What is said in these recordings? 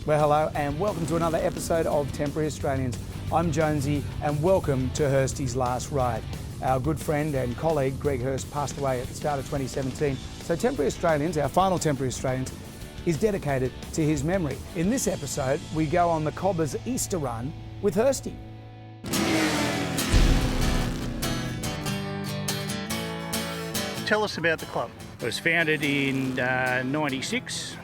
Well, hello and welcome to another episode of Temporary Australians. I'm Jonesy and welcome to Hirsty's Last Ride. Our good friend and colleague Greg Hirst passed away at the start of 2017. So Temporary Australians, our final Temporary Australians, is dedicated to his memory. In this episode, we go on the Kobbers Easter run with Hirsty. Tell us about the club. It was founded in '96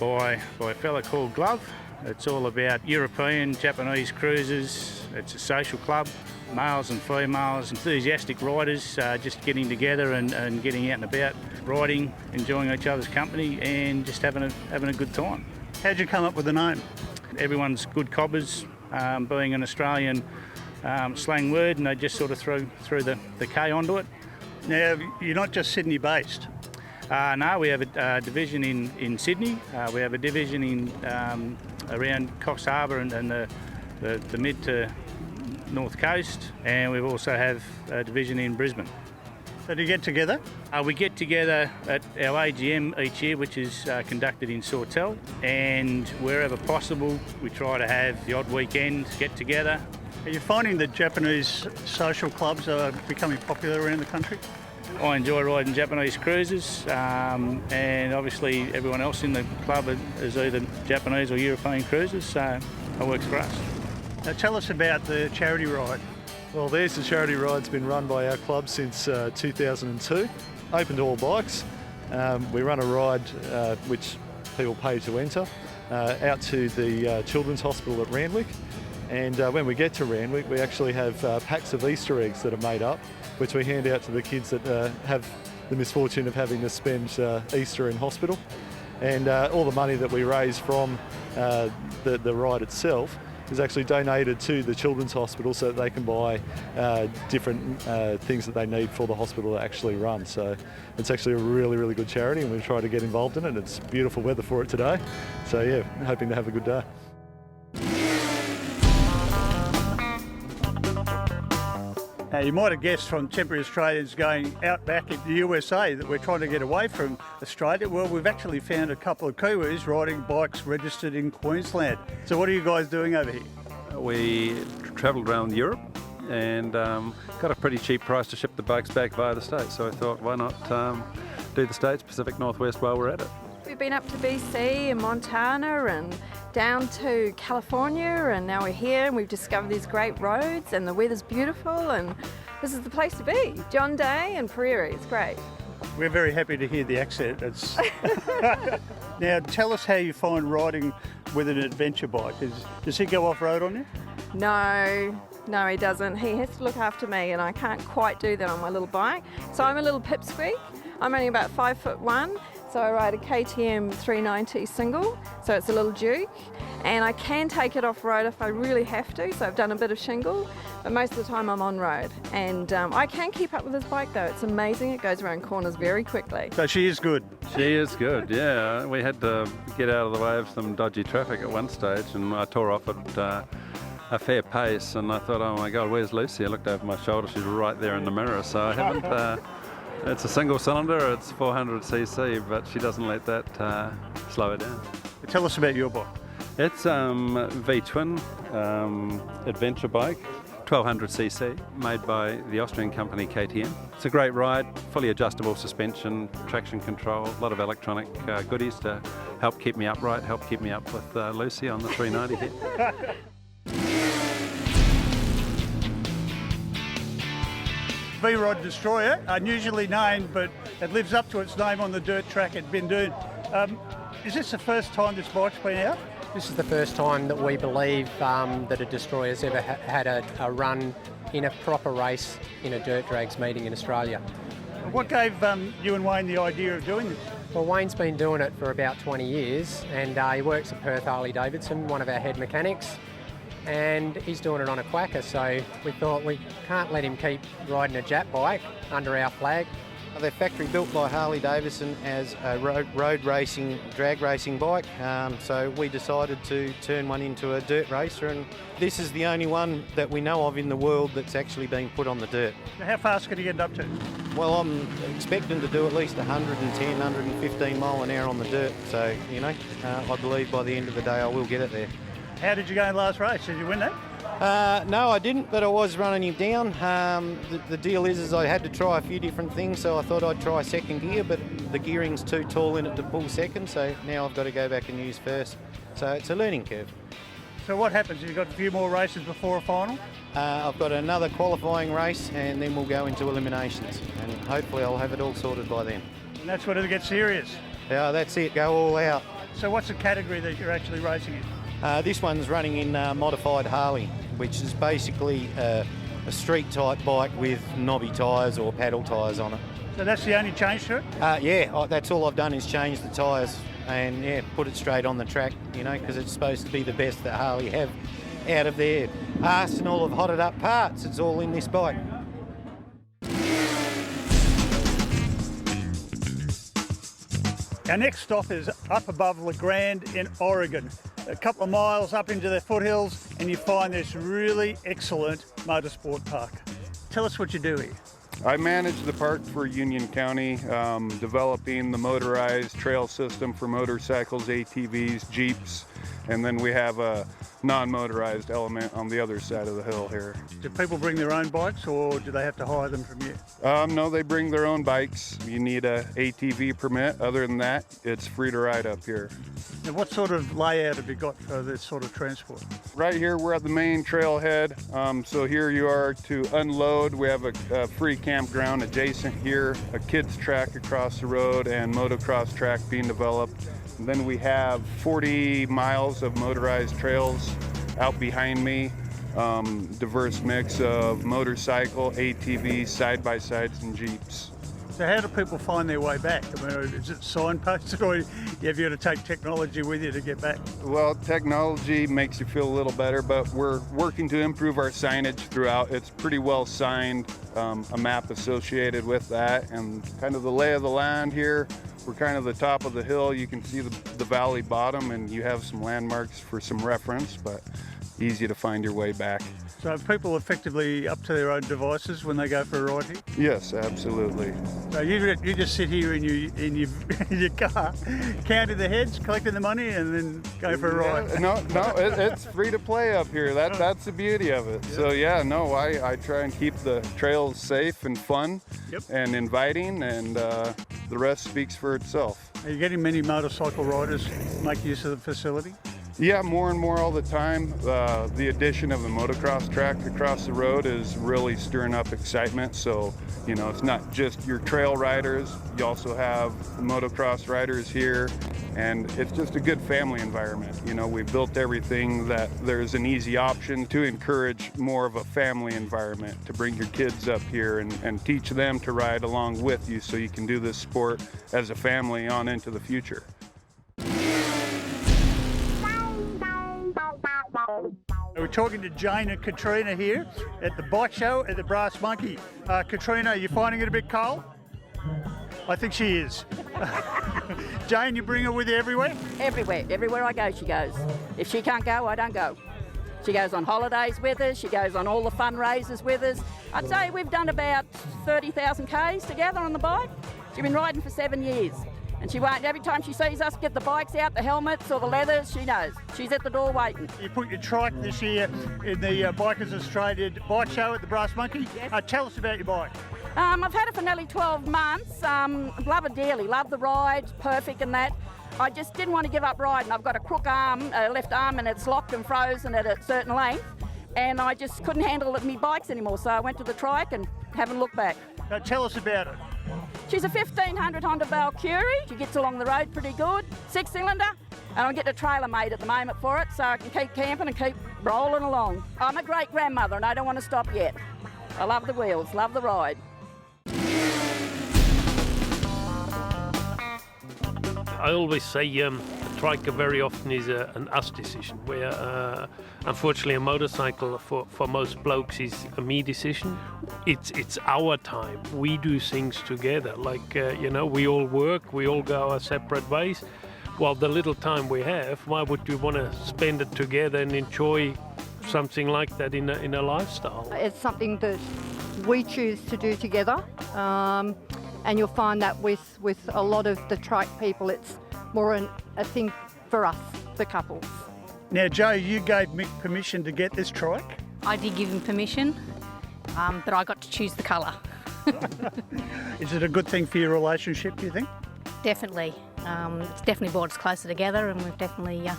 by a fella called Glove. It's all about European, Japanese cruisers. It's a social club, males and females, enthusiastic riders just getting together and getting out and about, riding, enjoying each other's company and just having a good time. How'd you come up with the name? Everyone's good Kobbers, being an Australian slang word, and they just sort of threw the K onto it. Now, you're not just Sydney based. No, we have a division in Sydney. We have a division in around Cox Harbour and the mid to north coast, and we also have a division in Brisbane. So do you get together? We get together at our AGM each year, which is conducted in Sawtell, and wherever possible we try to have the odd weekend get together. Are you finding that Japanese social clubs are becoming popular around the country? I enjoy riding Japanese cruisers, and obviously everyone else in the club is either Japanese or European cruisers, so it works for us. Now tell us about the charity ride. Well, there's the charity ride. It's been run by our club since 2002, open to all bikes. We run a ride which people pay to enter out to the Children's Hospital at Randwick. And when we get to Randwick, we actually have packs of Easter eggs that are made up, which we hand out to the kids that have the misfortune of having to spend Easter in hospital. And all the money that we raise from the ride itself is actually donated to the Children's Hospital so that they can buy different things that they need for the hospital to actually run. So it's actually a really, really good charity, and we try to get involved in it. It's beautiful weather for it today. So yeah, hoping to have a good day. Now, you might have guessed from Temporary Australians going out back in the USA that we're trying to get away from Australia. Well, we've actually found a couple of Kiwis riding bikes registered in Queensland. So what are you guys doing over here? We travelled around Europe and got a pretty cheap price to ship the bikes back via the States. So I thought, why not do the States, Pacific Northwest while we're at it. We've been up to BC and Montana and down to California, and now we're here and we've discovered these great roads and the weather's beautiful and this is the place to be. John Day and Prairie, it's great. We're very happy to hear the accent. Now tell us how you find riding with an adventure bike. Does he go off-road on you? No, he doesn't. He has to look after me and I can't quite do that on my little bike. So I'm a little pipsqueak. I'm only about 5'1". So I ride a KTM 390 single, so it's a little Duke, and I can take it off-road if I really have to, so I've done a bit of shingle, but most of the time I'm on-road. And I can keep up with this bike though, it's amazing, it goes around corners very quickly. So she is good? She is good, yeah. We had to get out of the way of some dodgy traffic at one stage, and I tore off at a fair pace, and I thought, oh my God, where's Lucy? I looked over my shoulder, she's right there in the mirror, so I haven't... It's a single cylinder, it's 400cc, but she doesn't let that slow her down. Tell us about your bike. It's V-twin adventure bike, 1200cc, made by the Austrian company KTM. It's a great ride, fully adjustable suspension, traction control, a lot of electronic goodies to help keep me upright, help keep me up with Lucy on the 390 here. V-Rod Destroyer, unusually named, but it lives up to its name on the dirt track at Bindoon. Is this the first time this bike's been out? This is the first time that we believe that a Destroyer's ever had a run in a proper race in a dirt drags meeting in Australia. What gave you and Wayne the idea of doing this? Well, Wayne's been doing it for about 20 years and he works at Perth Harley Davidson, one of our head mechanics. And he's doing it on a quacker, so we thought we can't let him keep riding a Jap bike under our flag. They're factory built by Harley Davidson as a road racing, drag racing bike. So we decided to turn one into a dirt racer, and this is the only one that we know of in the world that's actually been put on the dirt. How fast can you get up to? Well, I'm expecting to do at least 110, 115 mile an hour on the dirt. So, you know, I believe by the end of the day I will get it there. How did you go in last race? Did you win that? No, I didn't, but I was running him down. The deal is I had to try a few different things, so I thought I'd try second gear, but the gearing's too tall in it to pull second, so now I've got to go back and use first. So it's a learning curve. So what happens? You've got a few more races before a final? I've got another qualifying race, and then we'll go into eliminations, and hopefully I'll have it all sorted by then. And that's when it'll get serious. Yeah, that's it, go all out. So what's the category that you're actually racing in? This one's running in modified Harley, which is basically a street type bike with knobby tyres or paddle tyres on it. So that's the only change to it? Yeah, that's all I've done is change the tyres and yeah, put it straight on the track, you know, because it's supposed to be the best that Harley have out of their arsenal of hotted up parts. It's all in this bike. Our next stop is up above La Grande in Oregon. A couple of miles up into the foothills and you find this really excellent motorsport park. Tell us what you do here. I manage the park for Union County, developing the motorized trail system for motorcycles, ATVs, Jeeps, and then we have a non-motorized element on the other side of the hill here. Do people bring their own bikes or do they have to hire them from you? No, they bring their own bikes. You need a ATV permit. Other than that, it's free to ride up here. Now, what sort of layout have you got for this sort of transport? Right here, we're at the main trailhead. So here you are to unload. We have a free campground adjacent here, a kids track across the road, and motocross track being developed. And then we have 40 miles of motorized trails out behind me. Diverse mix of motorcycle, ATVs, side-by-sides, and Jeeps. So how do people find their way back? I mean, is it signposted or have you got to take technology with you to get back? Well, technology makes you feel a little better, but we're working to improve our signage throughout. It's pretty well signed, a map associated with that, and kind of the lay of the land here. We're kind of the top of the hill. You can see the valley bottom, and you have some landmarks for some reference, but easy to find your way back. So are people effectively up to their own devices when they go for a ride here? Yes, absolutely. So you just sit here in your car, counting the heads, collecting the money, and then go for a ride? No, it's free to play up here. That's the beauty of it. Yeah. So yeah, no, I try and keep the trails safe and fun and inviting, and the rest speaks for itself. Are you getting many motorcycle riders make use of the facility? Yeah, more and more all the time. The addition of the motocross track across the road is really stirring up excitement. So, you know, it's not just your trail riders. You also have motocross riders here, and it's just a good family environment. You know, we built everything that there's an easy option to encourage more of a family environment, to bring your kids up here and teach them to ride along with you so you can do this sport as a family on into the future. We're talking to Jane and Katrina here at the bike show at the Brass Monkey. Katrina, are you finding it a bit cold? I think she is. Jane, you bring her with you everywhere? Everywhere I go she goes. If she can't go, I don't go. She goes on holidays with us, she goes on all the fundraisers with us. I'd say we've done about 30,000 Ks together on the bike. She's been riding for 7 years. And she won't, every time she sees us get the bikes out, the helmets or the leathers, she knows. She's at the door waiting. You put your trike this year in the Bikers Australia bike show at the Brass Monkey. Yes. Tell us about your bike. I've had it for nearly 12 months. Love it dearly, love the ride, perfect and that. I just didn't want to give up riding. I've got a crook arm, left arm, and it's locked and frozen at a certain length. And I just couldn't handle it in my bikes anymore, so I went to the Trike and haven't looked back. Now tell us about it. She's a 1500 Honda Valkyrie. She gets along the road pretty good. 6-cylinder, and I'm getting a trailer made at the moment for it, so I can keep camping and keep rolling along. I'm a great grandmother and I don't want to stop yet. I love the wheels, love the ride. I always say trike very often is an us decision, where unfortunately a motorcycle for most blokes is a me decision. It's our time. We do things together. Like, we all work, we all go our separate ways. Well, the little time we have, why would you want to spend it together and enjoy something like that in a lifestyle? It's something that we choose to do together, and you'll find that with a lot of the trike people, it's more a thing for us, the couples. Now, Joe, you gave Mick permission to get this trike? I did give him permission, but I got to choose the colour. Is it a good thing for your relationship, do you think? Definitely. It's definitely brought us closer together, and we've definitely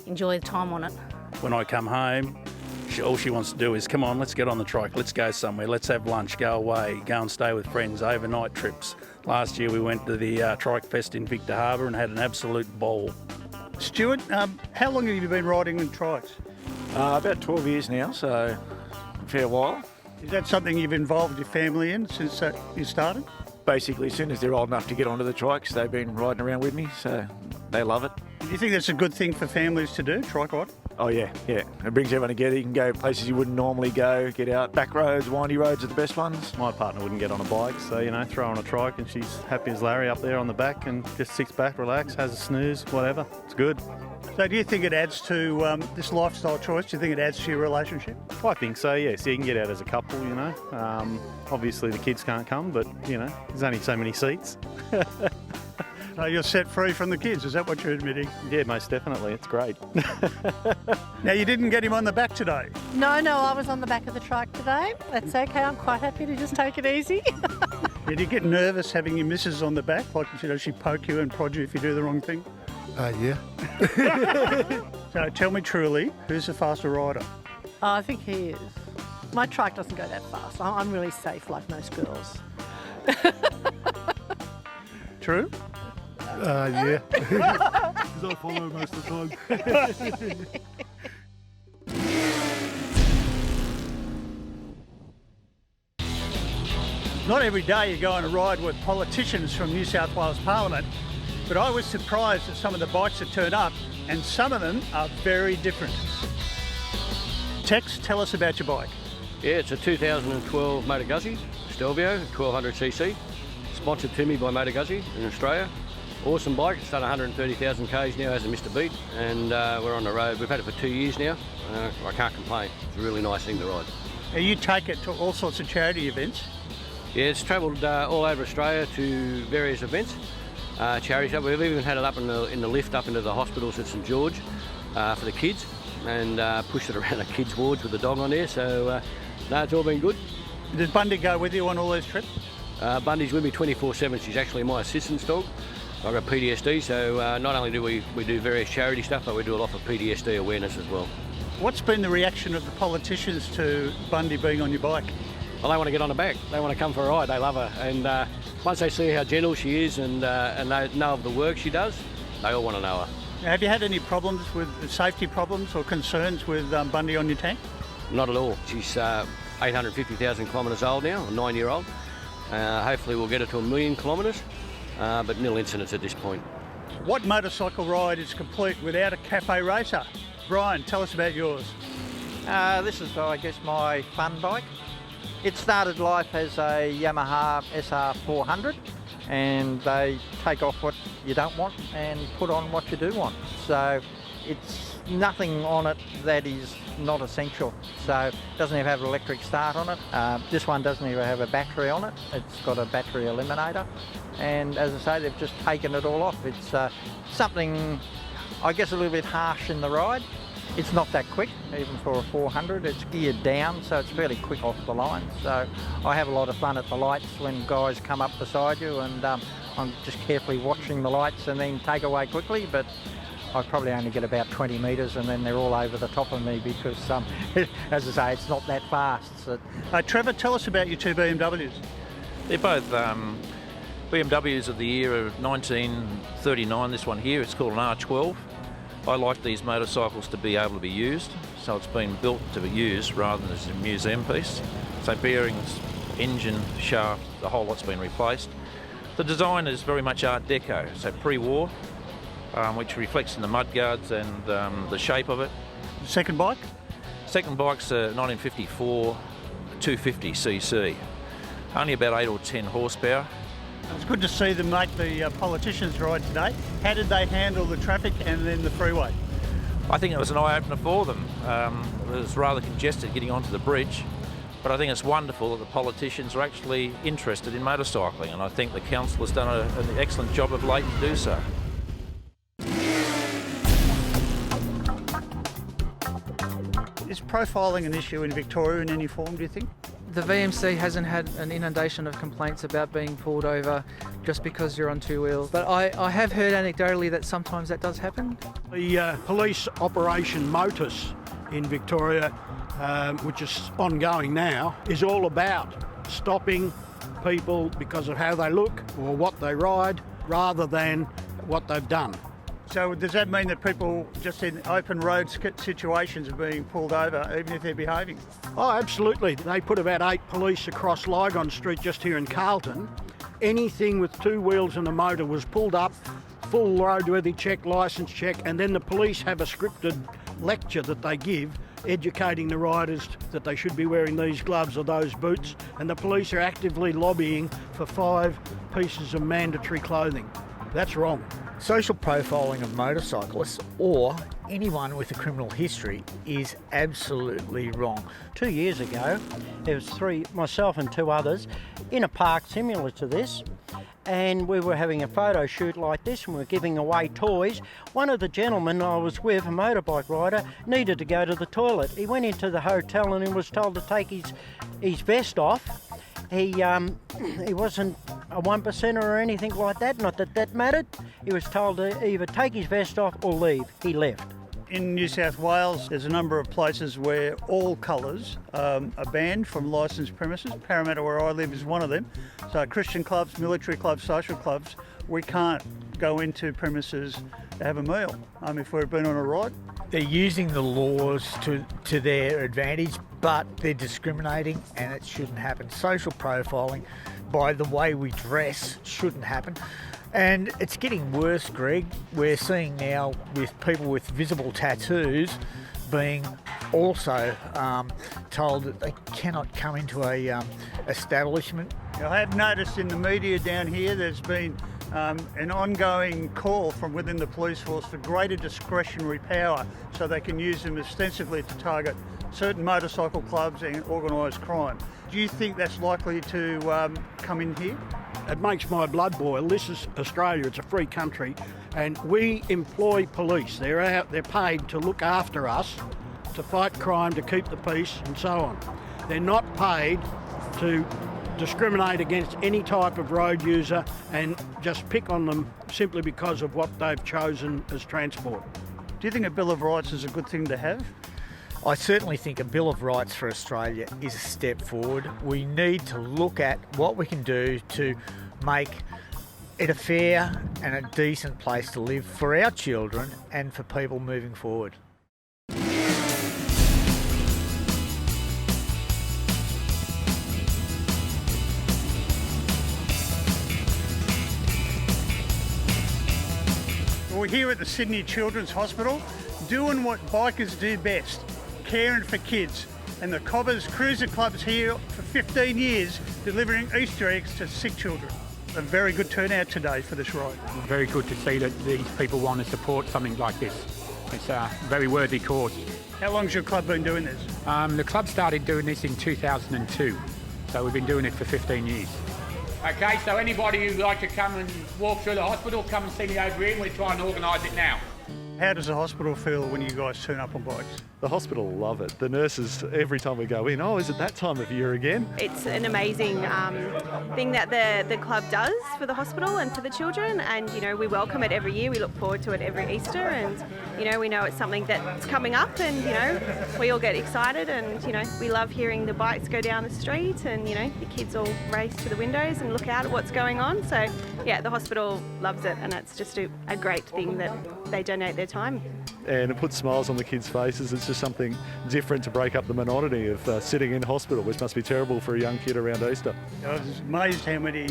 enjoyed the time on it. When I come home, all she wants to do is, come on, let's get on the trike, let's go somewhere, let's have lunch, go away, go and stay with friends, overnight trips. Last year we went to the Trike Fest in Victor Harbour and had an absolute ball. Stuart, how long have you been riding in trikes? About 12 years now, so a fair while. Is that something you've involved your family in since you started? Basically, as soon as they're old enough to get onto the trikes, they've been riding around with me, so they love it. Do you think that's a good thing for families to do, trike ride? Oh yeah. It brings everyone together. You can go places you wouldn't normally go, get out. Back roads, windy roads are the best ones. My partner wouldn't get on a bike, so, throw on a trike and she's happy as Larry up there on the back and just sits back, relax, has a snooze, whatever. It's good. So do you think it adds to this lifestyle choice? Do you think it adds to your relationship? I think so, yes. You can get out as a couple, Obviously the kids can't come, but, there's only so many seats. So you're set free from the kids, is that what you're admitting? Yeah, most definitely. It's great. Now, you didn't get him on the back today? No, I was on the back of the trike today. That's okay, I'm quite happy to just take it easy. Did you get nervous having your missus on the back? Like, she poke you and prod you if you do the wrong thing? Yeah. So tell me truly, who's the faster rider? Oh, I think he is. My trike doesn't go that fast. I'm really safe like most girls. True? Yeah. Because I follow most of the time. Not every day you go on a ride with politicians from New South Wales Parliament, but I was surprised at some of the bikes that turn up, and some of them are very different. Tex, tell us about your bike. Yeah, it's a 2012 Motor Guzzi, Stelvio, 1200cc. Sponsored to me by Motor Guzzi in Australia. Awesome bike, it's done 130,000 Ks now, hasn't missed a beat, and we're on the road. We've had it for 2 years now. I can't complain. It's a really nice thing to ride. Now, you take it to all sorts of charity events? Yeah, it's travelled all over Australia to various events, charity stuff. We've even had it up in the lift up into the hospitals at St George for the kids, and pushed it around the kids' wards with the dog on there, so no, it's all been good. Does Bundy go with you on all those trips? Bundy's with me 24/7. She's actually my assistance dog. I've got PTSD, so not only do we do various charity stuff, but we do a lot for PTSD awareness as well. What's been the reaction of the politicians to Bundy being on your bike? Well, they want to get on the back. They want to come for a ride. They love her, and once they see how gentle she is and they know of the work she does, they all want to know her. Now, have you had any problems with safety problems or concerns with Bundy on your tank? Not at all. She's 850,000 kilometres old now, a 9-year-old. Hopefully we'll get her to 1 million kilometres, but nil incidents at this point. What motorcycle ride is complete without a cafe racer? Brian, tell us about yours. This is, I guess, my fun bike. It started life as a Yamaha SR400, and they take off what you don't want and put on what you do want. So it's nothing on it that is not essential. So it doesn't even have an electric start on it. This one doesn't even have a battery on it. It's got a battery eliminator. And as I say, they've just taken it all off. It's something, I guess, a little bit harsh in the ride. It's not that quick, even for a 400. It's geared down, so it's fairly quick off the line. So I have a lot of fun at the lights when guys come up beside you, and I'm just carefully watching the lights and then take away quickly. But I probably only get about 20 metres, and then they're all over the top of me because, as I say, it's not that fast. So. Trevor, tell us about your two BMWs. They're both BMWs of the year of 1939, this one here. It's called an R12. I like these motorcycles to be able to be used, so it's been built to be used rather than as a museum piece. So bearings, engine, shaft, the whole lot's been replaced. The design is very much Art Deco, so pre-war. which reflects in the mudguards and the shape of it. Second bike? Second bike's a 1954 250cc, only about 8 or 10 horsepower. It's good to see them make the politicians ride today. How did they handle the traffic and then the freeway? I think it was an eye-opener for them. It was rather congested getting onto the bridge, but I think it's wonderful that the politicians are actually interested in motorcycling, and I think the council has done an excellent job of late to do so. Is profiling an issue in Victoria in any form, do you think? The VMC hasn't had an inundation of complaints about being pulled over just because you're on two wheels. But I have heard anecdotally that sometimes that does happen. The police operation Motus in Victoria, which is ongoing now, is all about stopping people because of how they look or what they ride rather than what they've done. So does that mean that people just in open road situations are being pulled over even if they're behaving? Oh, absolutely. They put about 8 police across Lygon Street just here in Carlton. Anything with 2 wheels and a motor was pulled up, full roadworthy check, licence check, and then the police have a scripted lecture that they give educating the riders that they should be wearing these gloves or those boots, and the police are actively lobbying for 5 pieces of mandatory clothing. That's wrong. Social profiling of motorcyclists or anyone with a criminal history is absolutely wrong. 2 years ago, there was 3, myself and 2 others, in a park similar to this, and we were having a photo shoot like this and we were giving away toys. One of the gentlemen I was with, a motorbike rider, needed to go to the toilet. He went into the hotel and he was told to take his vest off. He wasn't a 1%er or anything like that, not that that mattered. He was told to either take his vest off or leave. He left. In New South Wales, there's a number of places where all colours are banned from licensed premises. Parramatta, where I live, is one of them. So Christian clubs, military clubs, social clubs, we can't go into premises to have a meal if we've been on a ride. They're using the laws to their advantage, but they're discriminating and it shouldn't happen. Social profiling by the way we dress shouldn't happen. And it's getting worse, Greg. We're seeing now with people with visible tattoos being also told that they cannot come into a establishment. I have noticed in the media down here there's been an ongoing call from within the police force for greater discretionary power so they can use them ostensibly to target certain motorcycle clubs and organised crime. Do you think that's likely to come in here? It makes my blood boil. This is Australia, it's a free country, and we employ police. They're paid to look after us, to fight crime, to keep the peace and so on. They're not paid to discriminate against any type of road user and just pick on them simply because of what they've chosen as transport. Do you think a Bill of Rights is a good thing to have? I certainly think a Bill of Rights for Australia is a step forward. We need to look at what we can do to make it a fair and a decent place to live for our children and for people moving forward. We're here at the Sydney Children's Hospital doing what bikers do best, caring for kids. And the Kobbers Cruiser Club's here for 15 years delivering Easter eggs to sick children. A very good turnout today for this ride. Very good to see that these people want to support something like this. It's a very worthy cause. How long's your club been doing this? The club started doing this in 2002, so we've been doing it for 15 years. Okay, so anybody who'd like to come and walk through the hospital, come and see me over here. We're trying to organise it now. How does the hospital feel when you guys turn up on bikes? The hospital love it. The nurses, every time we go in, oh, is it that time of year again? It's an amazing thing that the club does for the hospital and for the children, and we welcome it every year. We look forward to it every Easter, and we know it's something that's coming up, and we all get excited, and we love hearing the bikes go down the street, and the kids all race to the windows and look out at what's going on. So yeah, the hospital loves it, and it's just a great thing that they donate their time. and it puts smiles on the kids' faces. It's just something different to break up the monotony of sitting in hospital, which must be terrible for a young kid around Easter. I was amazed how many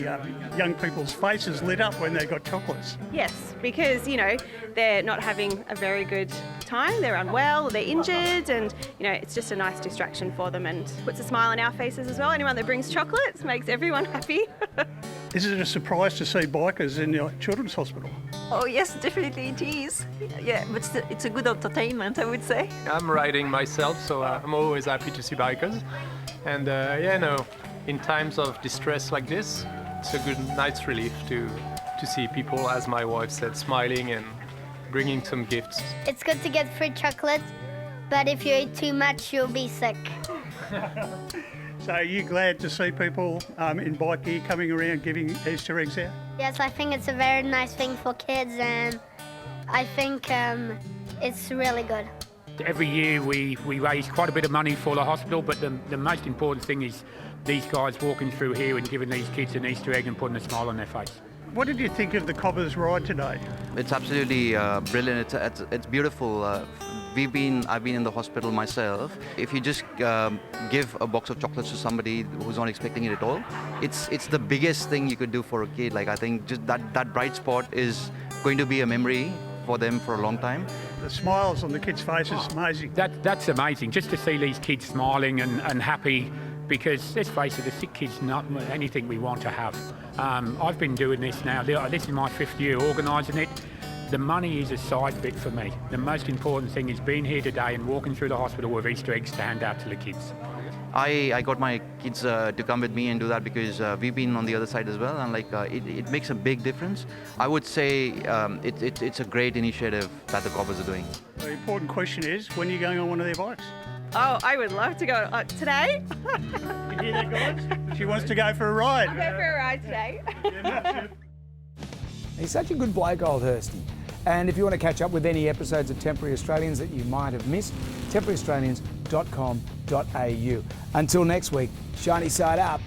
young people's faces lit up when they got chocolates. Yes, because, you know, they're not having a very good time, they're unwell, they're injured, and, you know, it's just a nice distraction for them and puts a smile on our faces as well. Anyone that brings chocolates makes everyone happy. Is it a surprise to see bikers in your children's hospital? Oh yes, definitely it is. Yeah, but it's a good entertainment, I would say. I'm riding myself, so I'm always happy to see bikers. And yeah, no, in times of distress like this, it's a good night's relief to see people, as my wife said, smiling and bringing some gifts. It's good to get free chocolate, but if you eat too much, you'll be sick. So are you glad to see people in bike gear coming around giving Easter eggs out? Yes, I think it's a very nice thing for kids, and I think it's really good. Every year we raise quite a bit of money for the hospital, but the most important thing is these guys walking through here and giving these kids an Easter egg and putting a smile on their face. What did you think of the Kobbers ride today? It's absolutely brilliant. It's beautiful. I've been in the hospital myself. If you just give a box of chocolates to somebody who's not expecting it at all, it's the biggest thing you could do for a kid. Like, I think just that bright spot is going to be a memory for them for a long time. The smiles on the kids' faces is amazing. That's amazing, just to see these kids smiling and happy, because let's face it, the sick kid's not anything we want to have. I've been doing this now, this is my 5th year organising it. The money is a side bit for me. The most important thing is being here today and walking through the hospital with Easter eggs to hand out to the kids. I got my kids to come with me and do that because we've been on the other side as well, and like it makes a big difference. I would say it's a great initiative that the Kobbers are doing. The important question is, when are you going on one of their bikes? Oh, I would love to go today. You hear that, guys? She wants to go for a ride. I'll go for a ride today. He's such a good bloke, old Hirsty. And if you want to catch up with any episodes of Temporary Australians that you might have missed, temporaryaustralians.com.au. Until next week, shiny side up.